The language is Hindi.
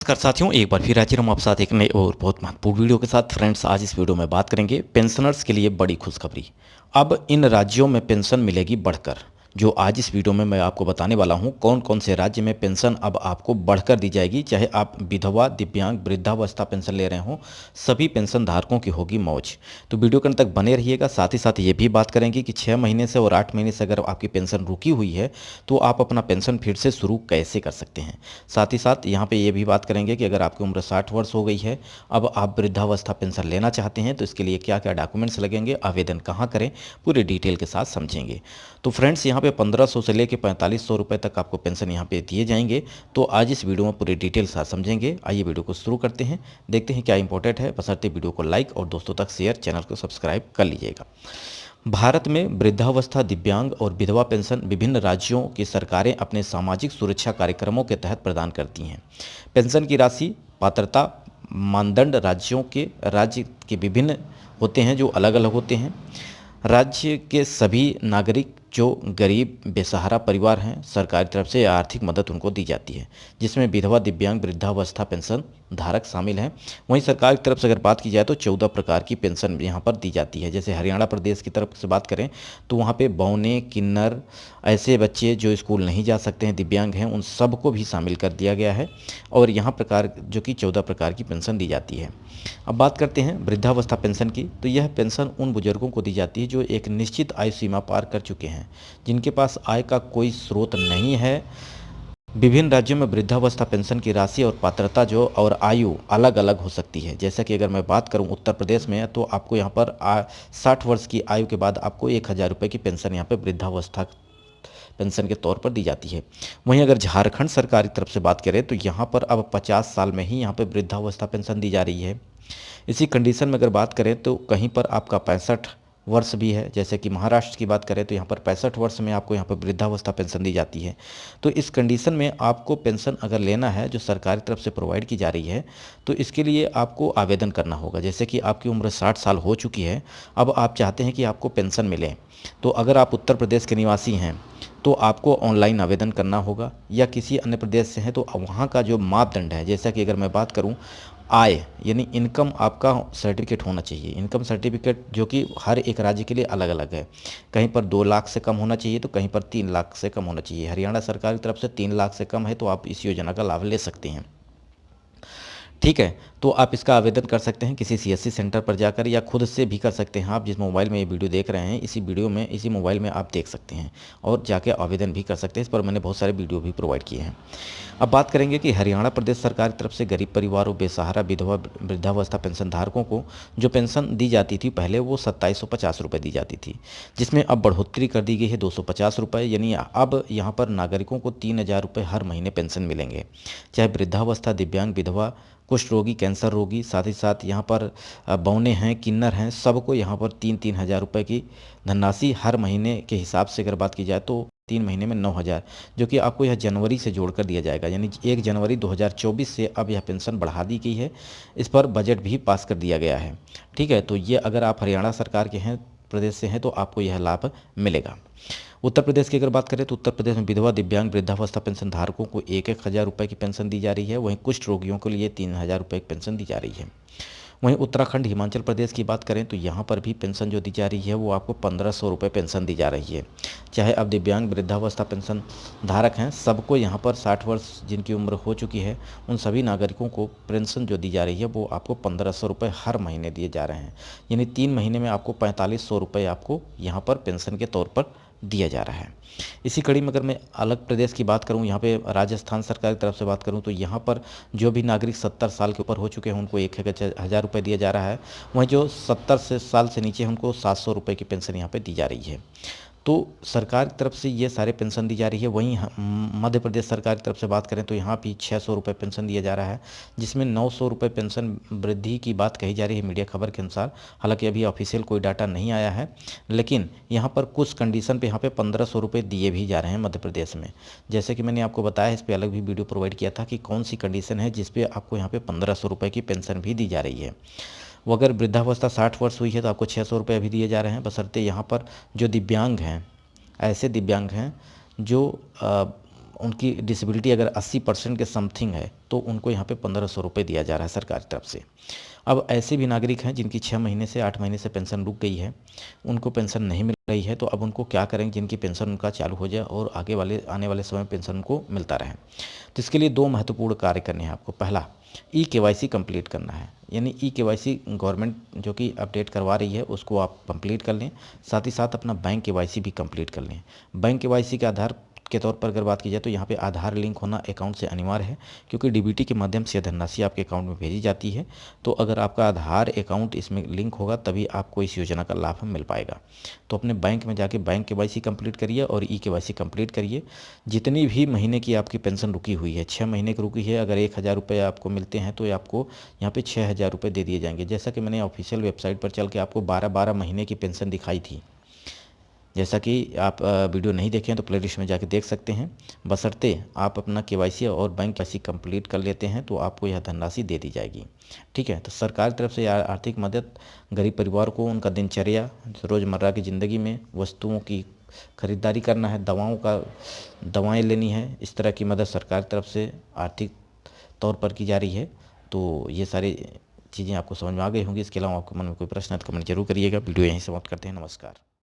नमस्कार साथियों, एक बार फिर हाजिर हम आप साथ एक नए और बहुत महत्वपूर्ण वीडियो के साथ। फ्रेंड्स, आज इस वीडियो में बात करेंगे पेंशनर्स के लिए बड़ी खुशखबरी। अब इन राज्यों में पेंशन मिलेगी बढ़कर। जो आज इस वीडियो में मैं आपको बताने वाला हूं, कौन कौन से राज्य में पेंशन अब आपको बढ़कर दी जाएगी। चाहे आप विधवा, दिव्यांग, वृद्धावस्था पेंशन ले रहे हों, सभी पेंशन धारकों की होगी मौज। तो वीडियो के अंत तक बने रहिएगा। साथ ही साथ ये भी बात करेंगे कि 6 महीने से और 8 महीने से अगर आपकी पेंशन रुकी हुई है तो आप अपना पेंशन फिर से शुरू कैसे कर सकते हैं। साथ ही साथ यहाँ पे ये भी बात करेंगे कि अगर आपकी उम्र 60 वर्ष हो गई है, अब आप वृद्धावस्था पेंशन लेना चाहते हैं, तो इसके लिए क्या क्या डॉक्यूमेंट्स लगेंगे, आवेदन कहाँ करें, पूरे डिटेल के साथ समझेंगे। तो फ्रेंड्स, यहाँ पे 1500 से लेकर 4500 रुपये तक आपको पेंशन यहाँ पे दिए जाएंगे। तो आज इस वीडियो में पूरे डिटेल के साथ समझेंगे। आइए वीडियो को शुरू करते हैं, देखते हैं क्या इंपॉर्टेंट है। बशर्ते वीडियो को लाइक और दोस्तों तक शेयर, चैनल को सब्सक्राइब कर लीजिएगा। भारत में वृद्धावस्था, दिव्यांग और विधवा पेंशन विभिन्न राज्यों की सरकारें अपने सामाजिक सुरक्षा कार्यक्रमों के तहत प्रदान करती हैं। पेंशन की राशि, पात्रता मानदंड राज्य के विभिन्न होते हैं, जो अलग अलग होते हैं। राज्य के सभी नागरिक जो गरीब बेसहारा परिवार हैं, सरकारी तरफ से आर्थिक मदद उनको दी जाती है, जिसमें विधवा, दिव्यांग, वृद्धावस्था पेंशन धारक शामिल हैं। वहीं सरकार की तरफ से अगर बात की जाए तो 14 प्रकार की पेंशन यहाँ पर दी जाती है। जैसे हरियाणा प्रदेश की तरफ से बात करें तो वहाँ पे बौने, किन्नर, ऐसे बच्चे जो स्कूल नहीं जा सकते हैं, दिव्यांग हैं, उन सबको भी शामिल कर दिया गया है। और यहाँ प्रकार जो कि 14 प्रकार की पेंशन दी जाती है। अब बात करते हैं वृद्धावस्था पेंशन की। तो यह पेंशन उन बुजुर्गों को दी जाती है जो एक निश्चित आयु सीमा पार कर चुके हैं, जिनके पास आय का कोई स्रोत नहीं है। विभिन्न राज्यों में वृद्धावस्था पेंशन की राशि और पात्रता जो और आयु अलग अलग हो सकती है। जैसा कि अगर मैं बात करूं उत्तर प्रदेश में, तो आपको यहाँ पर 60 वर्ष की आयु के बाद आपको 1000 रुपये की पेंशन यहाँ पर वृद्धावस्था पेंशन के तौर पर दी जाती है। वहीं अगर झारखंड सरकार की तरफ से बात करें तो यहाँ पर अब 50 साल में ही यहाँ पर वृद्धावस्था पेंशन दी जा रही है। इसी कंडीशन में अगर बात करें तो कहीं पर आपका 65 वर्ष भी है। जैसे कि महाराष्ट्र की बात करें तो यहाँ पर 65 वर्ष में आपको यहाँ पर वृद्धावस्था पेंशन दी जाती है। तो इस कंडीशन में आपको पेंशन अगर लेना है जो सरकारी तरफ से प्रोवाइड की जा रही है, तो इसके लिए आपको आवेदन करना होगा। जैसे कि आपकी उम्र 60 साल हो चुकी है, अब आप चाहते हैं कि आपको पेंशन मिले, तो अगर आप उत्तर प्रदेश के निवासी हैं तो आपको ऑनलाइन आवेदन करना होगा, या किसी अन्य प्रदेश से हैं तो वहाँ का जो मापदंड है, जैसा कि अगर मैं बात करूँ आय यानी इनकम, आपका सर्टिफिकेट होना चाहिए। इनकम सर्टिफिकेट जो कि हर एक राज्य के लिए अलग अलग है। कहीं पर 2 लाख से कम होना चाहिए तो कहीं पर 3 लाख से कम होना चाहिए। हरियाणा सरकार की तरफ से 3 लाख से कम है तो आप इस योजना का लाभ ले सकते हैं। ठीक है, तो आप इसका आवेदन कर सकते हैं किसी सीएससी सेंटर पर जाकर, या खुद से भी कर सकते हैं। आप जिस मोबाइल में ये वीडियो देख रहे हैं, इसी मोबाइल में आप देख सकते हैं और जाके आवेदन भी कर सकते हैं। इस पर मैंने बहुत सारे वीडियो भी प्रोवाइड किए हैं। अब बात करेंगे कि हरियाणा प्रदेश सरकार की तरफ से गरीब परिवारों, बेसहारा, विधवा, वृद्धावस्था पेंशन धारकों को जो पेंशन दी जाती थी पहले, वो 2750 रुपये दी जाती थी, जिसमें अब बढ़ोतरी कर दी गई है 250 रुपये। यानी अब यहाँ पर नागरिकों को 3000 रुपये हर महीने पेंशन मिलेंगे। चाहे वृद्धावस्था, दिव्यांग, विधवा, कुष्ठ रोगी, कैंसर रोगी, साथ ही साथ यहाँ पर बौने हैं, किन्नर हैं, सबको यहाँ पर 3-3 हज़ार रुपये की धनराशि हर महीने के हिसाब से अगर बात की जाए तो 3 महीने में 9000, जो कि आपको यह जनवरी से जोड़कर दिया जाएगा। यानी 1 जनवरी 2024 से अब यह पेंशन बढ़ा दी गई है। इस पर बजट भी पास कर दिया गया है। ठीक है, तो ये अगर आप हरियाणा सरकार के हैं, प्रदेश से हैं, तो आपको यह लाभ मिलेगा। उत्तर प्रदेश की अगर बात करें तो उत्तर प्रदेश में विधवा, दिव्यांग, वृद्धावस्था पेंशन धारकों को 1-1 हज़ार रुपये की पेंशन दी जा रही है। वहीं कुष्ठ रोगियों के लिए 3000 रुपये की पेंशन दी जा रही है। वहीं उत्तराखंड, हिमाचल प्रदेश की बात करें तो यहाँ पर भी पेंशन जो दी जा रही है वो आपको 1500 रुपये पेंशन दी जा रही है। चाहे अब दिव्यांग, वृद्धावस्था पेंशन धारक हैं, सबको यहाँ पर 60 वर्ष जिनकी उम्र हो चुकी है, उन सभी नागरिकों को पेंशन जो दी जा रही है वो आपको 1500 रुपये हर महीने दिए जा रहे हैं। यानी 3 महीने में आपको 4500 रुपये आपको यहाँ पर पेंशन के तौर पर दिया जा रहा है। इसी कड़ी में अगर मैं अलग प्रदेश की बात करूं, यहाँ पे राजस्थान सरकार की तरफ से बात करूं, तो यहाँ पर जो भी नागरिक 70 साल के ऊपर हो चुके हैं उनको 1000 रुपये दिया जा रहा है। वहीं जो 70 साल से नीचे हैं उनको 700 रुपये की पेंशन यहाँ पे दी जा रही है। तो सरकार की तरफ से ये सारे पेंशन दी जा रही है। वहीं मध्य प्रदेश सरकार की तरफ से बात करें तो यहाँ भी 600 रुपये पेंशन दिया जा रहा है, जिसमें 900 रुपये पेंशन वृद्धि की बात कही जा रही है मीडिया खबर के अनुसार। हालांकि अभी ऑफिशियल कोई डाटा नहीं आया है, लेकिन यहाँ पर कुछ कंडीशन पे यहाँ पे 1500 रुपये दिए भी जा रहे हैं मध्य प्रदेश में। जैसे कि मैंने आपको बताया, इस पर अलग भी वीडियो प्रोवाइड किया था कि कौन सी कंडीशन है जिसपे आपको यहाँ पे 1500 रुपये की पेंशन भी दी जा रही है। वो अगर वृद्धावस्था 60 वर्ष हुई है तो आपको 600 रुपये भी दिए जा रहे हैं, बशर्ते यहाँ पर जो दिव्यांग हैं, ऐसे दिव्यांग हैं जो उनकी डिसेबिलिटी अगर 80% के समथिंग है तो उनको यहाँ पे 1500 रुपये दिया जा रहा है सरकार की तरफ से। अब ऐसे भी नागरिक हैं जिनकी 6 महीने से 8 महीने से पेंशन रुक गई है, उनको पेंशन नहीं मिल रही है, तो अब उनको क्या करेंगे जिनकी पेंशन उनका चालू हो जाए और आने वाले समय में पेंशन उनको मिलता रहे। तो इसके लिए 2 महत्वपूर्ण कार्य करने हैं आपको। पहला, ई-केवाईसी कंप्लीट करना है, यानी ई-केवाईसी गवर्नमेंट जो कि अपडेट करवा रही है उसको आप कंप्लीट कर लें। साथ ही साथ अपना बैंक केवाईसी भी कंप्लीट कर लें। बैंक केवाईसी के आधार के तौर पर अगर बात की जाए तो यहाँ पे आधार लिंक होना अकाउंट से अनिवार्य है, क्योंकि डीबीटी के माध्यम से धनराशि आपके अकाउंट में भेजी जाती है। तो अगर आपका आधार अकाउंट इसमें लिंक होगा तभी आपको इस योजना का लाभ मिल पाएगा। तो अपने बैंक में जाके बैंक केवाईसी कंप्लीट करिए और ई-केवाईसी कंप्लीट करिए। जितनी भी महीने की आपकी पेंशन रुकी हुई है, 6 महीने की रुकी है, अगर 1000 रुपये आपको मिलते हैं तो आपको यहाँ पे 6000 रुपये दे दिए जाएंगे। जैसा कि मैंने ऑफिशियल वेबसाइट पर चल के आपको 12-12 महीने की पेंशन दिखाई थी। जैसा कि आप वीडियो नहीं देखें तो प्लेलिस्ट में जाके देख सकते हैं। बशर्ते आप अपना केवाईसी और बैंक केवाईसी कंप्लीट कर लेते हैं तो आपको यह धनराशि दे दी जाएगी। ठीक है, तो सरकार की तरफ से आर्थिक मदद गरीब परिवार को उनका दिनचर्या, रोज़मर्रा की ज़िंदगी में वस्तुओं की खरीदारी करना है, दवाएं लेनी है, इस तरह की मदद सरकार की तरफ से आर्थिक तौर पर की जा रही है। तो ये सारी चीज़ें आपको समझ में आ गई होंगी। इसके अलावा आपके मन में कोई प्रश्न है तो कमेंट जरूर करिएगा। वीडियो यहीं समाप्त करते हैं। नमस्कार।